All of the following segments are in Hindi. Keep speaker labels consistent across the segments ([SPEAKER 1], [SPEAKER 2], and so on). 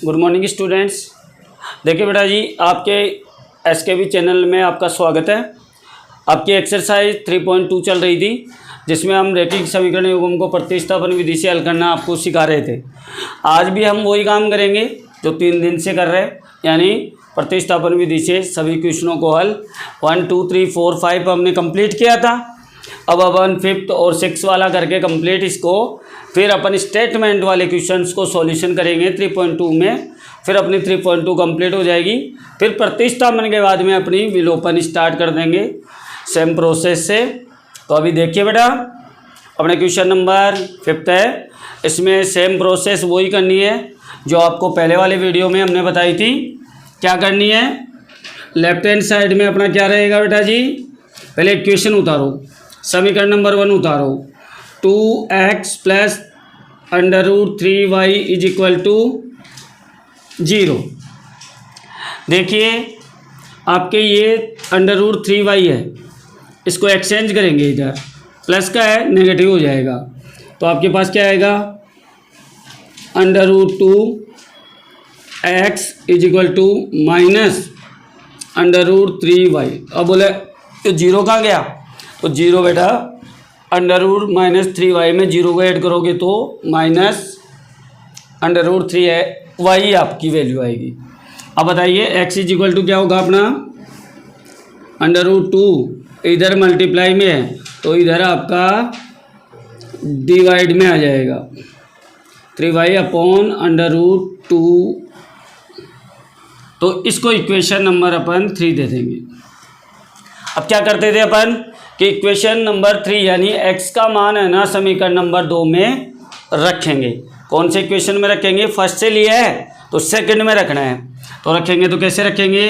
[SPEAKER 1] Good morning students. देखिए बेटा जी, आपके एसकेबी चैनल में आपका स्वागत है। आपकी एक्सरसाइज 3.2 चल रही थी, जिसमें हम रैखिक समीकरण युग्म को प्रतिस्थापन विधि से हल करना आपको सिखा रहे थे। आज भी हम वही काम करेंगे जो 3 दिन से कर रहे हैं, यानी प्रतिस्थापन विधि से सभी क्वेश्चनों को हल 1 2 3 4 5 हमने कंप्लीट किया था। अब अपन 5th और 6th वाला करके कंप्लीट इसको, फिर अपन स्टेटमेंट वाले क्वेश्चंस को सॉल्यूशन करेंगे 3.2 में। फिर अपनी 3.2 कंप्लीट हो जाएगी। फिर प्रतिस्थापन के बाद में अपनी विलोपन स्टार्ट कर देंगे सेम प्रोसेस से। तो अभी देखिए बेटा, अपने क्वेश्चन नंबर 5th है, इसमें सेम प्रोसेस वही करनी है जो आपको पहले वाले वीडियो में हमने बताई थी। क्या करनी है, लेफ्ट हैंड साइड में अपना क्या रहेगा बेटा जी, पहले इक्वेशन उतारो, समीकरण नंबर 1 उतारो, 2x plus √3y is equal to 0। देखिए आपके ये √3y है, इसको एक्सचेंज करेंगे, इधर प्लस का है नेगेटिव हो जाएगा, तो आपके पास क्या आएगा √2x is equal to minus √3y। अब बोले तो 0 कहाँ गया, तो 0 बेटा √-3y में 0 को ऐड करोगे तो माइनस √3y आपकी वैल्यू आएगी। अब बताइए x इज इक्वल टू क्या होगा अपना √2, इधर मल्टीप्लाई में है तो इधर आपका डिवाइड में आ जाएगा 3y अपॉन √2। तो इसको इक्वेशन नंबर अपन 3 दे देंगे। अब क्या करते थे अपन कि इक्वेशन नंबर 3 यानी x का मान है ना समीकरण नंबर 2 में रखेंगे। कौन से इक्वेशन में रखेंगे, फर्स्ट से लिया है तो सेकंड में रखना है। तो रखेंगे तो कैसे रखेंगे,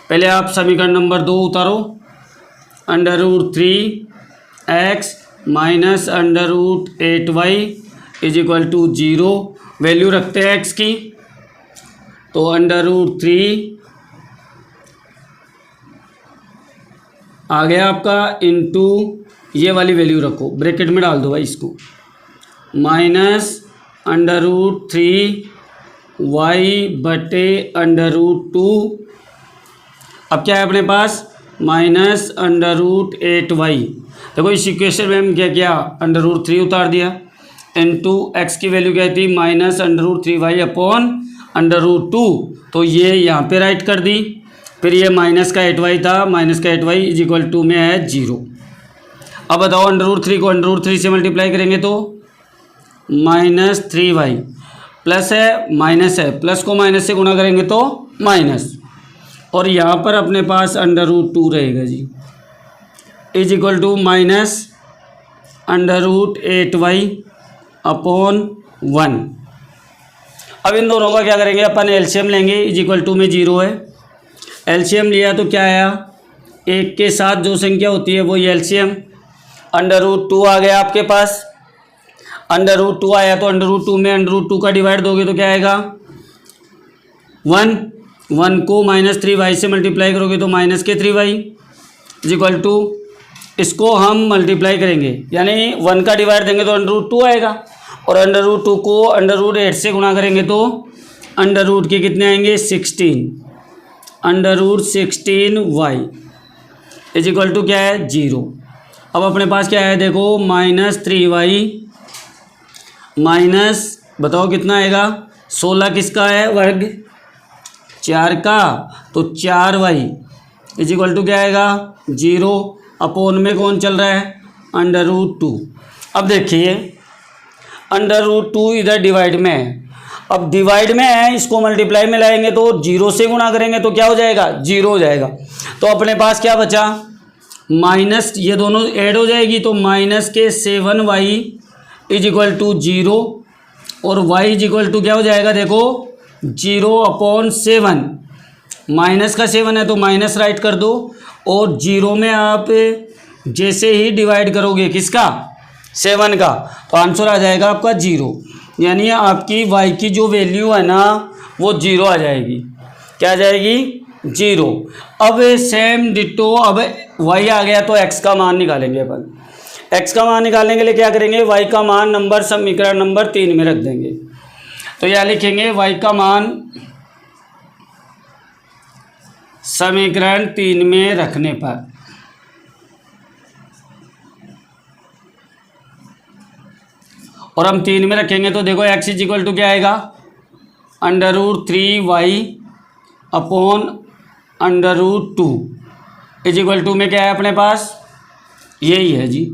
[SPEAKER 1] पहले आप समीकरण नंबर 2 उतारो, √3x minus √8y is equal to 0। Value रखते हैं x की, तो √3 आ गया आपका इंटू ये वाली वैल्यू रखो, ब्रैकेट में डाल दो भाई इसको, माइनस √3y बटे √2। अब क्या है अपने पास माइनस √8y। देखो इस इक्वेशन में हम क्या किया, √3 उतार दिया, इंटू एक्स की वैल्यू क्या थी माइनस √3y अपॉन √2, तो ये यहाँ पे राइट कर दी। फिर ये माइनस का 8y था, माइनस का 8y इज इक्वल टू में है 0। अब बताओ √3 को √3 से मल्टीप्लाई करेंगे तो माइनस 3y, प्लस है माइनस है, प्लस को माइनस से गुणा करेंगे तो माइनस, और यहाँ पर अपने पास √2 रहेगा जी, is equal to minus √8y upon 1। अब इन दोनों का क्या करेंगे अपन, एलसीएम लेंगे, इज इक्वल टू में 0 है, एलसीएम लिया तो क्या आया, एक के साथ जो संख्या होती है वो एलसीएम, √2 आ गया आपके पास। √2 आया तो √2 में √2 का डिवाइड दोगे तो क्या आएगा 1 को माइनस 3y से मल्टीप्लाई करोगे तो माइनस के 3y इज इक्वल टू, इसको हम मल्टीप्लाई करेंगे यानी 1 का डिवाइड देंगे तो √2 आएगा, और √2 को √8 से गुणा करेंगे तो √ के कितने आएंगे 16, √16y इज इक्वल टू क्या है 0। अब अपने पास क्या है देखो, माइनस 3y माइनस बताओ कितना आएगा, 16 किसका है वर्ग 4 का, तो 4y इज इक्वल टू क्या आएगा 0 अपॉन में कौन चल रहा है √2। अब देखिए √2 इधर डिवाइड में है, अब डिवाइड में है, इसको मल्टीप्लाई में लाएंगे तो 0 से गुणा करेंगे तो क्या हो जाएगा 0 हो जाएगा। तो अपने पास क्या बचा, माइनस, ये दोनों ऐड हो जाएगी तो माइनस के 7y इज इक्वल टू 0, और y इज इक्वल टू क्या हो जाएगा देखो 0 अपॉन 7, माइनस का 7 है तो माइनस राइट कर दो, और 0 में आप जैसे ही डिवाइड करोगे किसका 7 का, तो आंसर आ जाएगा आपका 0, यानी आपकी y की जो वैल्यू है ना वो 0 आ जाएगी। क्या आ जाएगी 0। अब सेम डिटो, अब y आ गया तो x का मान निकालेंगे अपन। x का मान निकालने के लिए क्या करेंगे, y का मान नंबर समीकरण नंबर 3 में रख देंगे। तो यह लिखेंगे y का मान समीकरण 3 में रखने पर, और हम 3 में रखेंगे तो देखो x इज इक्वल टू क्या आएगा, √3y upon √2 is equal to में क्या है अपने पास, यही है जी।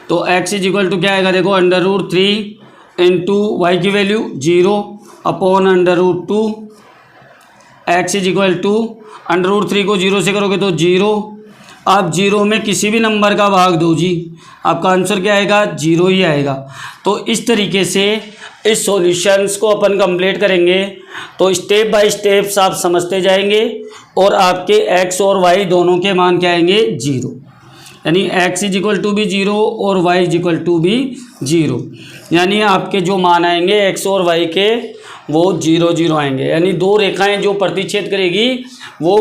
[SPEAKER 1] तो x इज इक्वल टू क्या आएगा, देखो √3 इंटू वाई की value 0 upon √2, x is equal to √3 को 0 से करोगे तो 0, आप 0 में किसी भी नंबर का भाग दो जी, आपका आंसर क्या आएगा, 0 ही आएगा। तो इस तरीके से इस सॉल्यूशंस को अपन कंप्लीट करेंगे तो स्टेप बाय स्टेप्स आप समझते जाएंगे और आपके x और y दोनों के मान क्या आएंगे, 0, यानी x इज इक्वल टू भी 0 और y इज इक्वल टू भी 0, यानी आपके जो मान आएंगे x और y के वो 0 0 आएंगे, यानी दो रेखाएं जो प्रतिच्छेद करेगी वो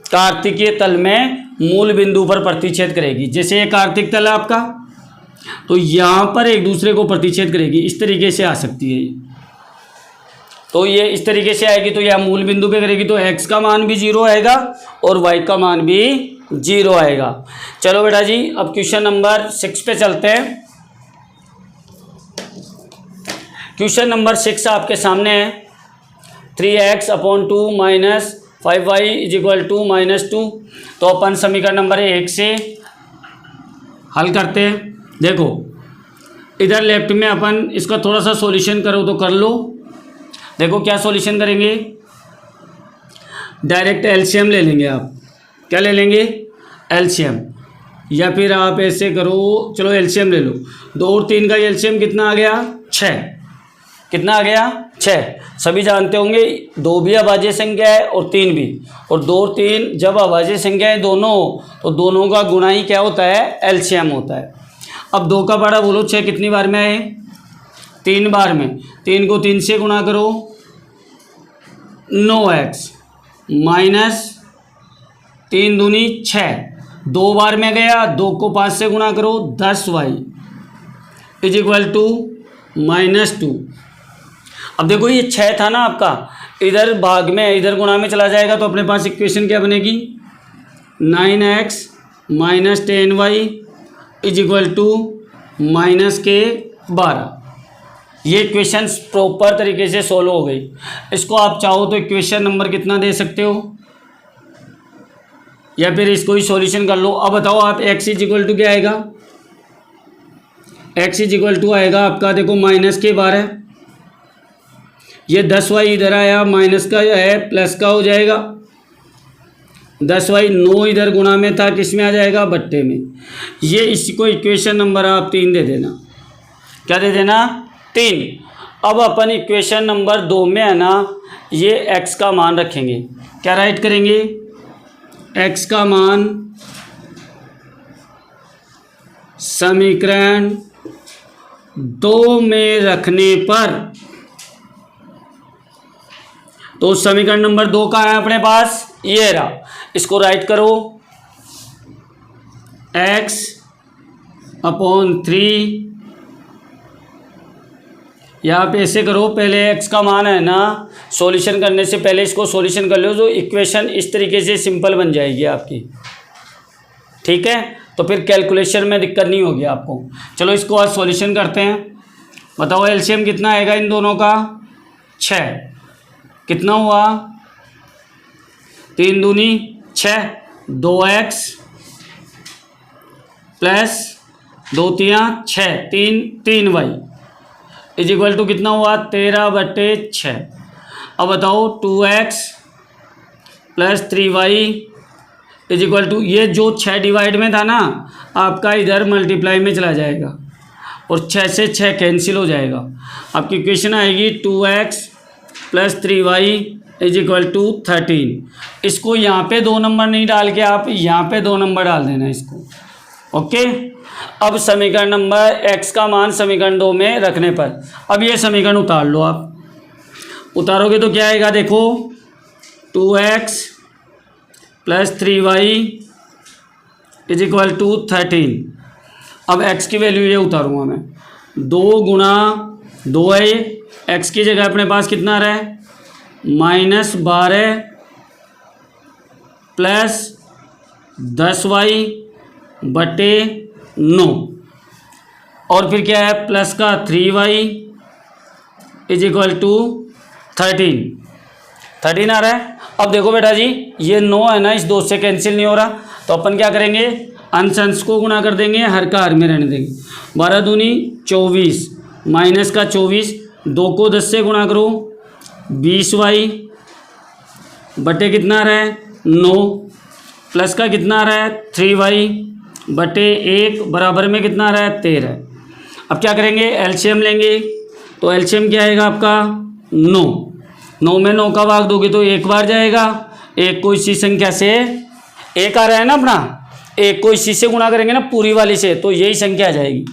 [SPEAKER 1] कार्तिकीय तल में मूल बिंदु पर प्रतिच्छेद करेगी। जैसे ये कार्तिक तल है आपका, तो यहाँ पर एक दूसरे को प्रतिच्छेद करेगी, इस तरीके से आ सकती है ये। तो ये इस तरीके से आएगी तो यह मूल बिंदु पे करेगी तो x का मान भी 0 आएगा और y का मान भी 0 आएगा। चलो बेटा जी अब क्वेश्चन नंबर 6 पे चलते हैं। क्वेश्चन नंबर 6 आपके सामने है, 3x upon 2 minus 5y is equal to -2। तो अपन समीकरण नंबर 1 से हल करते हैं। देखो इधर लेफ्ट में अपन इसका थोड़ा सा सॉल्यूशन करो तो कर लो। देखो क्या सॉल्यूशन करेंगे, डायरेक्ट एलसीएम ले लेंगे। आप क्या ले लेंगे, एलसीएम, या फिर आप ऐसे करो, चलो एलसीएम ले लो। 2 और 3 का एलसीएम कितना आ गया, 6। कितना आ गया, 6। सभी जानते होंगे 2 भी अभाज्य संख्या है और 3 भी, और 2 और 3 जब अभाज्य संख्या है दोनों, तो दोनों का गुणा ही क्या होता है, एलसीएम होता है। अब 2 का बड़ा बोलो, 6 कितनी बार में आए, 3 बार में। 3 को 3 से गुणा करो, 9x माइनस 3 दूनी 6, 2 बार में गया। 2 को 5 से गुणा करो, 10y इज इक्वल टू -2। अब देखो ये 6 था ना आपका, इधर भाग में इधर गुणा में चला जाएगा तो अपने पास इक्वेशन क्या बनेगी, 9x minus 10y is equal to -12। ये इक्वेशन प्रॉपर तरीके से सोल्व हो गई। इसको आप चाहो तो इक्वेशन नंबर कितना दे सकते हो, या फिर इसको ही सॉल्यूशन कर लो। अब बताओ आप x इज इक्वल टू क्या आएगा, x इज इक्वल टू आएगा आपका, देखो -12। ये 10y इधर आया, माइनस का है प्लस का हो जाएगा। 10y 9 इधर गुणा में था, किस में आ जाएगा, बट्टे में। ये इसको इक्वेशन नंबर आप 3 दे देना। क्या दे देना, 3। अब अपन इक्वेशन नंबर 2 में है ना, ये x का मान रखेंगे। क्या राइट करेंगे, x का मान समीकरण 2 में रखने पर, तो समीकरण नंबर 2 का है अपने पास, ये रहा। इसको राइट करो, x अपॉन 3, यहाँ पे ऐसे करो। पहले x का मान है ना, सॉल्यूशन करने से पहले इसको सॉल्यूशन कर लो, जो इक्वेशन इस तरीके से सिंपल बन जाएगी आपकी, ठीक है। तो फिर कैलकुलेशन में दिक्कत नहीं होगी आपको। चलो इसको आज सॉल्यूशन करते हैं। बताओ एलसीएम कितना आएगा इन दोनों का, 6। कितना हुआ, 3 दूनी 6, 2x plus 2 3 6, 3y is equal to कितना हुआ, 13/6। अब बताओ 2x plus 3y is equal to, ये जो 6 डिवाइड में था ना आपका, इधर मल्टीप्लाई में चला जाएगा और 6 से 6 कैंसिल हो जाएगा। आपकी इक्वेशन आएगी 2x plus 3y is equal to 13। इसको यहाँ पे 2 नंबर नहीं डाल के आप यहाँ पे 2 नंबर डाल देना इसको, ओके। अब समीकरण नंबर x का मान समीकरण 2 में रखने पर, अब ये समीकरण उतार लो। आप उतारोगे तो क्या आएगा, देखो 2x plus 3y is equal to 13। अब x की वैल्यू ये उतारूँगा मैं, 2 गुणा 2 है x की जगह अपने पास कितना आ रहा है -12 प्लस 10y बटे 9 और फिर क्या है प्लस का 3y इज इक्वल टू 13 आ रहा है। अब देखो बेटा जी ये 9 है ना, इस 2 से कैंसिल नहीं हो रहा, तो अपन क्या करेंगे अंश अंश को गुणा कर देंगे, हर का हर में रहने देंगे। 12 दूनी 24 माइनस का 24, 2 को 10 से गुणा करो 20y बटे कितना आ रहा है 9 प्लस का कितना आ रहा है 3y बटे 1 बराबर में कितना आ रहा है 13। अब क्या करेंगे एलसीएम लेंगे, तो एलसीएम क्या आएगा आपका 9 में 9 का भाग दोगे तो 1 बार जाएगा, 1 को इसी संख्या से 1 आ रहा है ना अपना, 1 को इसी से गुणा करेंगे ना पूरी वाली से, तो यही संख्या आ जाएगी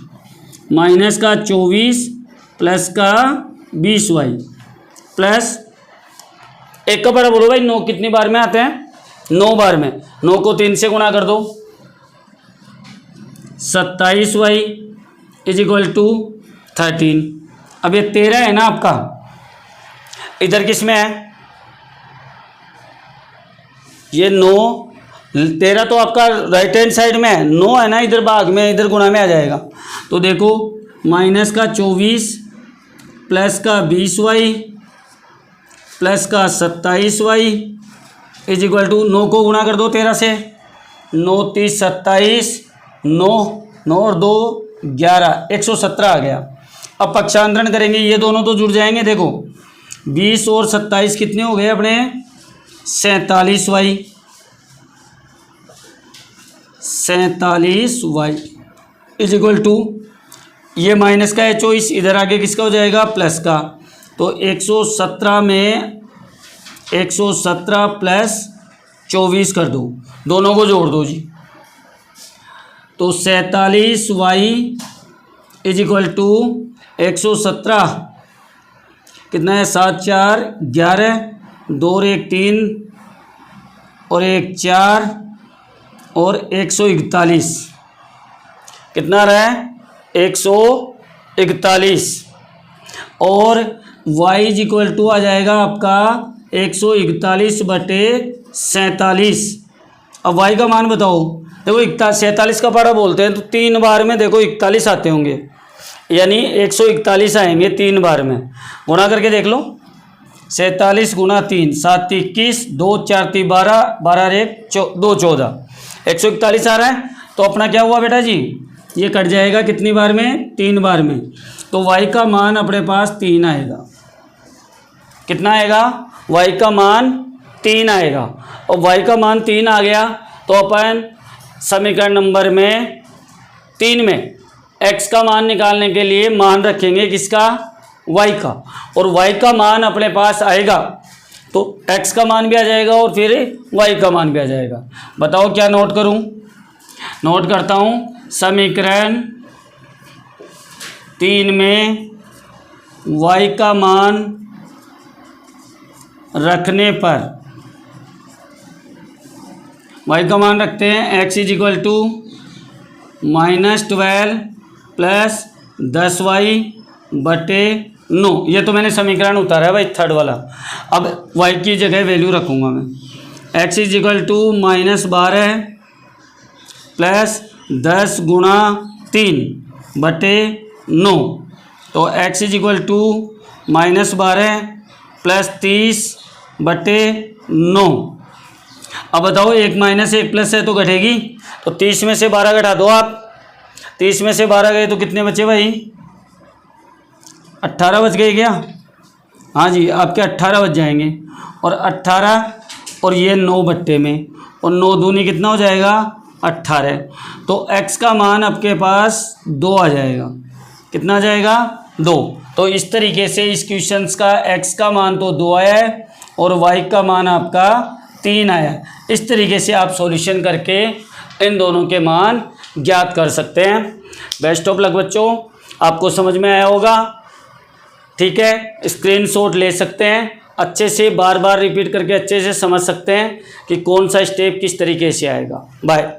[SPEAKER 1] माइनस का 24 प्लस का 20y प्लस 1 का बड़ा बोलो भाई 9 कितनी बार में आते हैं 9 बार में, 9 को 3 से गुणा कर दो 27y इज इक्वल टू 13। अब ये 13 है ना आपका, इधर किस में है ये 9, 13 तो आपका राइट हैंड साइड में है, 9 है ना इधर भाग में, इधर गुणा में आ जाएगा। तो देखो माइनस का 24 प्लस का 20y प्लस का 27y इज इक्वल टू 9 को गुणा कर दो 13 से, 9 30 27 9 और 2 11 117 आ गया। अब पक्षांतरण करेंगे, ये दोनों तो जुड़ जाएंगे, देखो 20 और 27 कितने हो गए अपने 47y इज इक्वल टू ये माइनस का है 24, इधर आगे किसका हो जाएगा प्लस का, तो 117 में 117 प्लस 24 कर दो, दोनों को जोड़ दो जी, तो 47y इज इक्वल टू 117 कितना है 7 4 11 2 और 1 3 और 1 4 और 141 कितना रहा है 141 और y इज इक्वल टू आ जाएगा आपका 141 बटे 47। अब y का मान बताओ, देखो 47 का पारा बोलते हैं तो 3 बार में देखो 41 आते होंगे, यानी 141 आएंगे 3 बार में, गुणा करके देख लो 47 गुणा 3 7 21 2 4 3 12 12 1 2 14 141 आ रहा है। तो अपना क्या हुआ बेटा जी ये कट जाएगा कितनी बार में 3 बार में, तो y का मान अपने पास 3 आएगा। कितना आएगा y का मान 3 आएगा, और y का मान 3 आ गया तो अपन समीकरण नंबर में 3 में x का मान निकालने के लिए मान रखेंगे किसका y का, और y का मान अपने पास आएगा तो x का मान भी आ जाएगा और फिर y का मान भी आ जाएगा। बताओ क्या नोट करूं, नोट करता हूं समीकरण 3 में y का मान रखने पर, y का मान रखते हैं x is equal to -12 plus 10y बटे 9, ये तो मैंने समीकरण उतारा है भाई थर्ड वाला। अब y की जगह वैल्यू रखूँगा मैं, x is equal to -12 plus 10 गुणा 3 बटे 9, तो x is equal to -12 plus 30 बटे 9। अब बताओ 1 माइनस 1 प्लस है तो घटेगी, तो 30 में से 12 घटा दो आप, 30 में से 12 गए तो कितने बचे भाई 18 बच गए क्या, हाँ जी आपके 18 बच जाएंगे, और 18 और ये 9 बट्टे में, और 9 दूनी कितना हो जाएगा 18, तो x का मान आपके पास 2 आ जाएगा। कितना आ जाएगा 2। तो इस तरीके से इस क्वेश्चंस का x का मान तो 2 आया है और y का मान आपका 3 आया है। इस तरीके से आप सॉल्यूशन करके इन दोनों के मान ज्ञात कर सकते हैं। बेस्ट ऑफ लक बच्चों, आपको समझ में आया होगा, ठीक है। स्क्रीनशॉट ले सकते हैं, अच्छे से बार बार रिपीट करके अच्छे से समझ सकते हैं कि कौन सा स्टेप किस तरीके से आएगा। बाय।